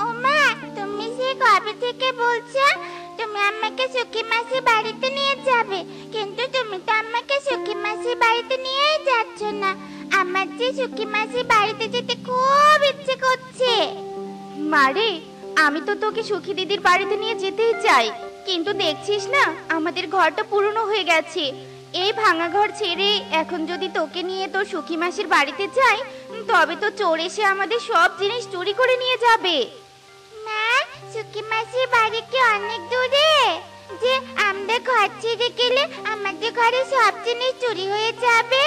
ওমা, তুমি সে কবে থেকে বলছো তুমি আমাকে সুখী মাসির বাড়িতে নিয়ে যাবে, কিন্তু তুমি তো আমাকে সুখী মাসির বাড়িতে নিয়েই যাচ্ছ না। আমার যে সুখী মাসির বাড়িতে যেতে খুব ইচ্ছে করছে। মারে, আমি তো তোকে সুখী দিদির বাড়িতে নিয়ে যেতেই চাই, কিন্তু দেখছিস না আমাদের ঘরটা পুরনো হয়ে গেছে। এই ভাঙা ঘর ছেড়ে এখন যদি তোকে নিয়ে তোর সুখী মাসির বাড়িতে যাই, তবে তো চোর এসে আমাদের সব জিনিস চুরি করে নিয়ে যাবে। মা, সুখী মাসির বাড়ি কি অনেক দূরে যে আমরা ঘর ছেড়ে গেলে আমাদের ঘরে সব জিনিস চুরি হয়ে যাবে?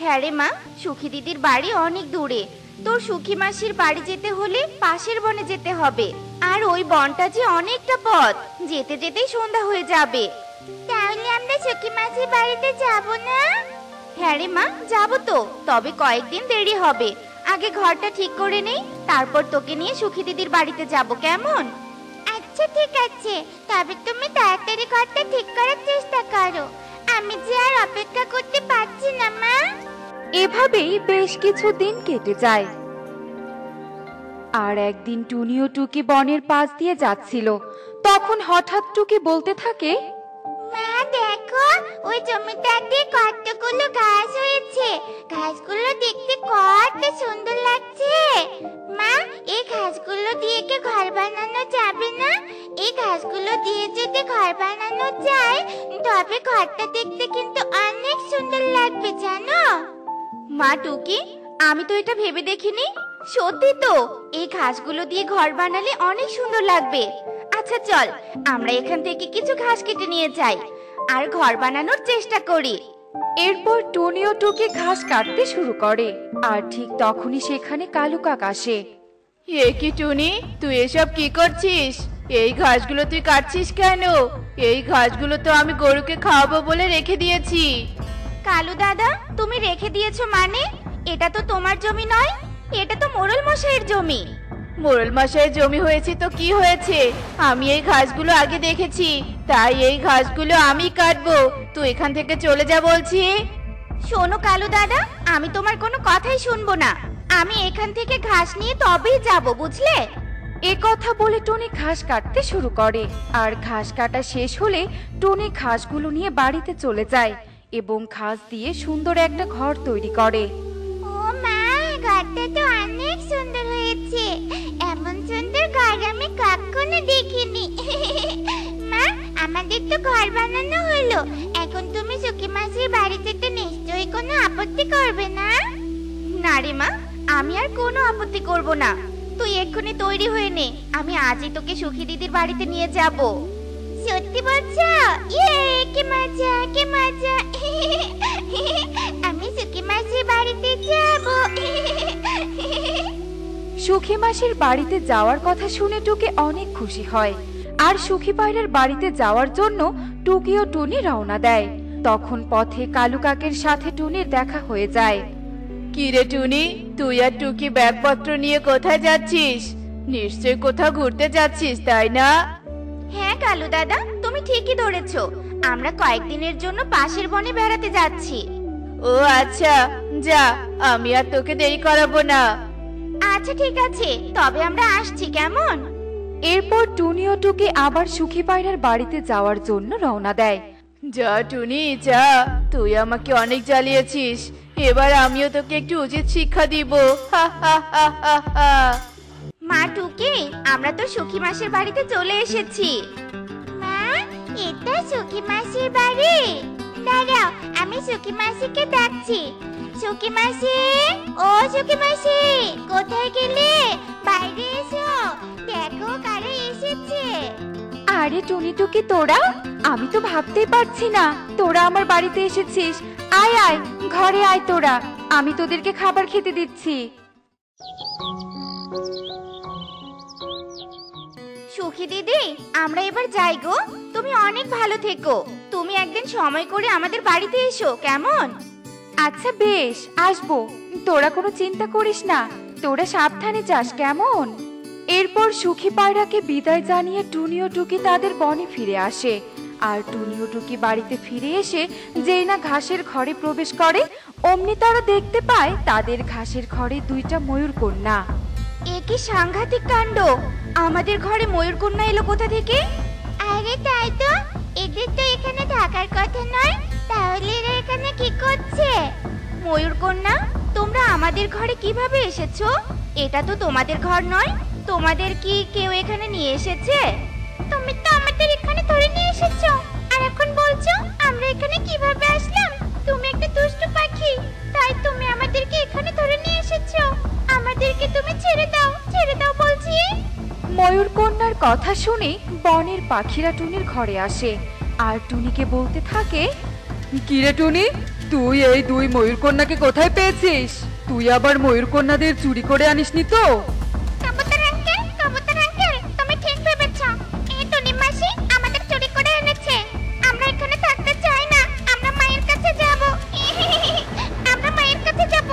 হ্যাঁ রে মা, সুখী দিদির বাড়ি অনেক দূরে। তোর সুখী মাসির বাড়ি যেতে হলে পাশের বনে যেতে হবে, আর ওই বনটা যে অনেকটা পথ, যেতে যেতেই সন্ধ্যা হয়ে যাবে। তাহলে আমরা সুখী মাসির বাড়িতে যাব না? হ্যাঁ রে মা, যাবো তো, তবে কয়েকদিন দেরি হবে। আগে ঘরটা ঠিক করে নেই, তারপর তোকে নিয়ে সুখী দিদির বাড়িতে যাব, কেমন? আচ্ছা ঠিক আছে, তবে তুমি তাড়াতাড়ি ঘরটা ঠিক করার চেষ্টা করো। আমি যে আর অপেক্ষা করতে পারছি না মা। এভাবেই বেশ কিছু দিন কেটে যায়। আর একদিন টুনি ও টুকি বনের পাশ দিয়ে যাচ্ছিল। তখন হঠাৎ টুকি বলতে থাকে, মা দেখো, ওই জমিটাতে কতগুলো ঘাস হয়েছে। ঘাসগুলো দেখতে কত সুন্দর লাগছে। মা, এই ঘাসগুলো দিয়ে কি ঘর বানানো যাবে না? এই ঘাসগুলো দিয়ে যদি ঘর বানানো যায়, তবে ঘরটা দেখতে কিন্তু অনেক সুন্দর লাগবে, জানো? মা টুকি, আমি তো এটা ভেবে দেখিনি। সত্যি তো, এই ঘাসগুলো দিয়ে ঘর বানালে অনেক সুন্দর লাগবে। আচ্ছা চল, আমরা এখান থেকে কিছু ঘাস কেটে নিয়ে যাই আর ঘর বানানোর চেষ্টা করি। এরপর টুনি ও টুকি ঘাস কাটতে শুরু করে। আর ঠিক তখনই সেখানে কালু কাক আসে। এ কি টুনি, তুই এসব কি করছিস? এই ঘাসগুলো তুই কাটছিস কেন? এই ঘাসগুলো তো আমি গরুকে খাওয়াবো বলে রেখে দিয়েছি। কালু দাদা, তুমি রেখে দিয়েছো মানে? এটা তো তোমার জমি নয়, এটা তো মোড়ল মশাইয়ের জমি। মোড়ল মশাইয়ের জমি হয়েছে তো কি হয়েছে? আমি এই ঘাসগুলো আগে দেখেছি, তাই এই ঘাসগুলো আমি কাটবো। তুই এখান থেকে চলে যা বলছি। শোনো কালু দাদা, আমি তোমার কোনো কথাই শুনবো না। আমি এখান থেকে ঘাস নিয়ে তবেই যাব, বুঝলে? এ কথা বলে টুনি ঘাস কাটতে শুরু করে। আর ঘাস কাটা শেষ হলে টুনি ঘাসগুলো নিয়ে বাড়িতে চলে যায় এবং ঘাস দিয়ে সুন্দর একটা ঘর তৈরি করে। ও মা, ঘরটা তো অনেক সুন্দর হয়েছে। এমন সুন্দর ঘর আমি কখনো দেখিনি। মা, আমাদের তো ঘর বানানো হলো। এখন তুমি সুখী মাসির বাড়ি যেতে নিশ্চয়ই কোনো আপত্তি করবে না? না রে মা, আমি আর কোনো আপত্তি করব না। তুই এক্ষুনি তৈরি হয়ে নে, আমি আজই তোকে সুখী দিদির বাড়িতে নিয়ে যাব। সত্যি বলছো? ইয়ে, কি মজা, কি মজা। আমি সুখী মাসির বাড়িতে যাব। সুখী মাসির বাড়িতে যাওয়ার কথা শুনে টুকি অনেক খুশি হয়। আর সুখী পায়রার বাড়িতে যাওয়ার জন্য টুকি ও টুনি রওনা দেয়। তখন পথে কালু কাকের সাথে টুনির দেখা হয়ে যায়। কি রে টুনি, তুই আর টুকি ব্যাগপত্র নিয়ে কোথায় যাচ্ছিস? নিশ্চয় কোথাও ঘুরতে যাচ্ছিস, তাই না? হ্যাঁ কালু দাদা, তুমি ঠিকই ধরেছো। আমরা কয়েকদিনের জন্য পাশের বনে বেড়াতে যাচ্ছি। ও আচ্ছা, যা, আমি আর তোকে দেরি করাবো না। আচ্ছা ঠিক আছে, তবে আমরা আসছি, কেমন? এরপর টুনি ও টুকি আবার সুখী পায়রার বাড়িতে যাওয়ার জন্য রওনা দেয়। যা টুনি যা, তুই আমাকে অনেক জ্বালিয়েছিস, এবার আমিও তোকে একটু উচিত শিক্ষা দিব। হা হা হা হা হা। মা টুকি, আমরা তো সুখী মাসের বাড়িতে চলে এসেছি। মা, এটা সুখী মাসির বাড়ি। দাঁড়াও, আমি সুখী মাসিকে ডাকছি। সুখী মাসি, ও সুখী মাসি, কোথায় গেলে? বাইরে এসো, দেখো কারা এসেছে। আরে টুনি টুকি, তোরা? আমি তো ভাবতেই পারছি না তোরা আমার বাড়িতে এসেছিস। আয় আয়, ঘরে আয় তোরা, আমি তোদেরকে খাবার খেতে দিচ্ছি। সুখী দিদি, আমরা এবার যাই গো। তুমি অনেক ভালো থেকো। তুমি একদিন সময় করে আমাদের বাড়িতে এসো, কেমন? আচ্ছা বেশ, আসবো। তোরা কোনো চিন্তা করিস না, তোরা সাবধানে যাস, কেমন? এরপর সুখী পায়রাকে বিদায় জানিয়ে টুনি ও টুকি তাদের বনে ফিরে আসে। আর টুনি ও টুকি বাড়িতে ফিরে এসে যেই না ঘাসের ঘরে প্রবেশ করে, অমনি তারা দেখতে পায় তাদের ঘাসের ঘরে দুইটা ময়ূর কন্যা। এ কি সাংঘাতিক কাণ্ড! আমাদের ঘরে ময়ূরকন্যা এলো কোথা থেকে? আরে তাই তো, এদের তো এখানে থাকার কথা নয়, তাহলে এরা এখানে কি করছে? ময়ূরকন্যা, তোমরা আমাদের ঘরে কিভাবে এসেছো? এটা তো তোমাদের ঘর নয়। তোমাদের কি কেউ এখানে নিয়ে এসেছে? তুমি তো আমাদের এখানে ধরে নিয়ে এসেছো, আর এখন বলছো আমরা এখানে কিভাবে আসলাম? তুমি একটা দুষ্টু পাখি, তাই তুমি আমাদেরকে এখানে ধরে নিয়ে এসেছো। আমাদেরকে তুমি ছেড়ে দাও বলছি। ময়ূরকন্যার কথা শুনে বনের পাখিরা টুনির ঘরে আসে আর টুনিকে বলতে থাকে, কিরে টুনি, তুই এই দুই ময়ূরকন্যাকে কোথায় পেয়েছিস? তুই আবার ময়ূরকন্যাদের চুরি করে আনিসনি তো? কবুতর আঙ্কেল, তুমি ঠিক ভেবেছো। এই টুনি মাসি আমাদের চুরি করে এনেছে। আমরা এখানে থাকতে চাই না, আমরা মায়ের কাছে যাব।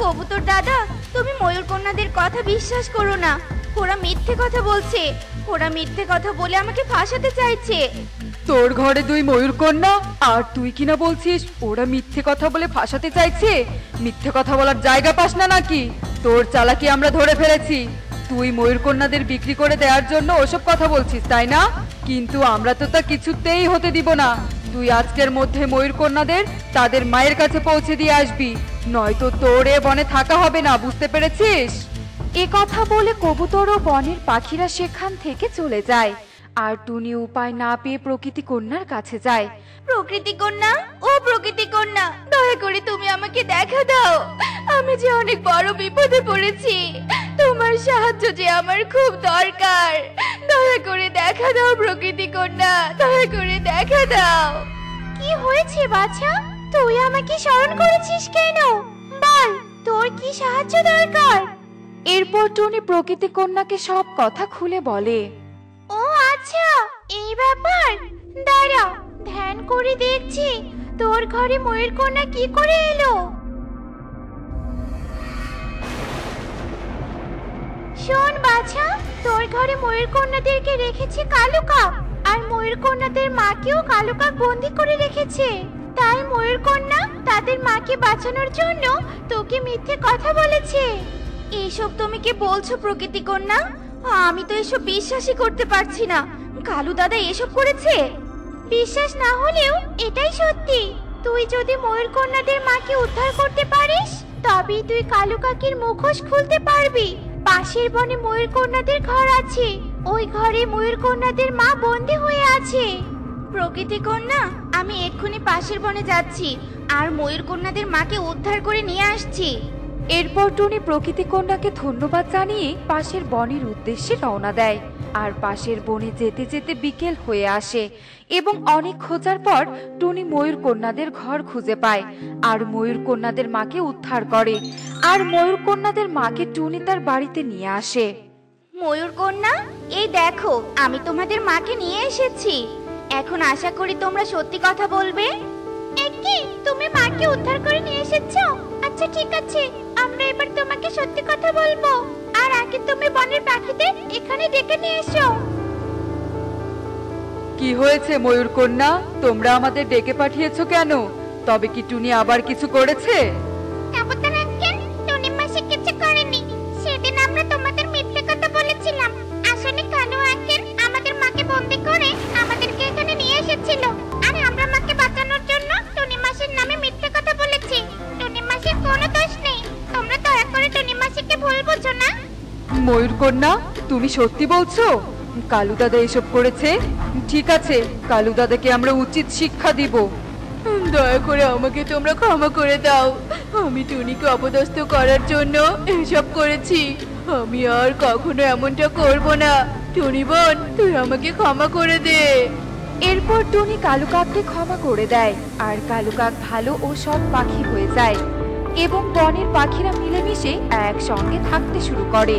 কবুতর দাদা, তুমি ময়ূরকন্যাদের কথা বিশ্বাস করো না। ওরা মিথ্যে কথা বলছে। ওরা মিথ্যে কথা বলে আমাকে ফাঁসাতে চাইছে। তোর ঘরে দুই ময়ূরকন্যা আর তুই কিনা বলছিস ওরা মিথ্যে কথা বলে ফাঁসাতে চাইছে? মিথ্যে কথা বলার জায়গা পাস না নাকি? তোর চালাকি আমরা ধরে ফেলেছি। তুই ময়ূরকন্যাদের বিক্রি করে দেওয়ার জন্য ওসব কথা বলছিস, তাই না? কিন্তু আমরা তো তা কিছুতেই হতে দিব না। তুই আজকের মধ্যে ময়ূরকন্যাদের তাদের মায়ের কাছে পৌঁছে দিয়ে আসবি, নয়তো তোর এ বনে থাকা হবে না, বুঝতে পেরেছিস? এ কথা বলে কবুতর ও বনের পাখিরা সেখান থেকে চলে যায় আর টুনি উপায় না পেয়ে প্রকৃতি কন্যার কাছে যায়। প্রকৃতি কন্যা, ও প্রকৃতি কন্যা, দয়া করে তুমি আমাকে দেখা দাও। আমি যে অনেক বড় বিপদে পড়েছি, তোমার সাহায্য যে আমার খুব দরকার। দয়া করে দেখা দাও প্রকৃতি কন্যা, দয়া করে দেখা দাও। কি হয়েছে বাছা? তুই আমাকে স্মরণ করেছিস কেন? বল, তোর কি সাহায্য দরকার? এরপর টুনি প্রকৃতি কন্যাকে সব কথা খুলে বলে। ও আচ্ছা, এই ব্যাপার। দাঁড়া, ধ্যান করে দেখছি তোর ঘরে ময়ূরকন্যা কি করে এলো। শোন বাছা, তোর ঘরে ময়ূরকন্যাদেরকে রেখেছে কালো কাক, আর ময়ূরকন্যাদের মাকেও কালো কাক বন্দি করে রেখেছে। তাই ময়ূরকন্যা তাদের মাকে বাঁচানোর জন্য তোকে মিথ্যে কথা বলেছে। এসব তুমি কি বলছো প্রকৃতি কন্যা? আমি তো এসব বিশ্বাসই করতে পারছি না। কালু দাদা এসব করেছে? বিশ্বাস না হলেও এটাই সত্যি। তুই যদি ময়ূরকন্যাদের মাকে উদ্ধার করতে পারিস, তবেই তুই কালু কাকের মুখোশ খুলতে পারবি। পাশের বনে ময়ূরকন্যাদের ঘর আছে, ওই ঘরে ময়ূরকন্যাদের মা বন্দি হয়ে আছে। প্রকৃতি কন্যা, আমি এক্ষুনি পাশের বনে যাচ্ছি আর ময়ূরকন্যাদের মাকে উদ্ধার করে নিয়ে আসছি। এরপর টুনি প্রকৃতি কন্যাকে ধন্যবাদ জানিয়ে পাশের বনের উদ্দেশ্যে রওনা দেয় আর পাশের বনে যেতে যেতে বিকেল হয়ে আসে এবং অনেক খোঁজার পর টুনি ময়ূরকন্যাদের ঘর খুঁজে পায় আর ময়ূরকন্যাদের মাকে উদ্ধার করে আর ময়ূরকন্যাদের মাকে টুনি তার বাড়িতে নিয়ে আসে। ময়ূরকন্যা, এই দেখো আমি তোমাদের মাকে নিয়ে এসেছি। এখন আশা করি তোমরা সত্যি কথা বলবে। একি, তুমি মাকে উদ্ধার করে নিয়ে এসেছো? আচ্ছা ঠিক আছে, আমরা এবার তোমাকে সত্যি কথা বলবো। আর আগে তুমি বনের পাখিদের এখানে ডেকে নিয়ে এসো। কি হয়েছে ময়ূরকন্যা, তোমরা আমাদের ডেকে পাঠিয়েছো কেন? তবে কি টুনি আবার কিছু করেছে? কবুতর আঙ্কেল, টুনি মাসি কিছু করেনি। সেদিন আমরা তোমাদের মিথ্যে কথা বলেছিলাম। আসলে কালু আঙ্কেল আমাদের মাকে বন্দি করে আমাদেরকে এখানে নিয়ে এসেছিল, আর আমরা মাকে বাঁচানোর জন্য টুনি মাসির নামে মিথ্যে কথা বলেছি। টুনি মাসির কোনো দোষ নেই। তোমরা দয়া করে টুনি মাসিকে ভুল বুঝো না। ময়ূরকন্যা, তুমি সত্যি বলছো কালু দাদা এসব করেছে? ঠিক আছে, কালু দাদাকে আমরা উচিত শিক্ষা দিব। দয়া করে আমাকে তোমরা ক্ষমা করে দাও। আমি টুনিকে অপদস্থ করার জন্য এসব করেছি। আমি আর কখনো এমনটা করব না। টুনি বোন, তুই আমাকে ক্ষমা করে দে। এরপর টুনি কালু কাককে ক্ষমা করে দেয় আর কালু কাক ভালো ও সৎ পাখি হয়ে যায় এবং বনের পাখিরা মিলেমিশে একসঙ্গে থাকতে শুরু করে।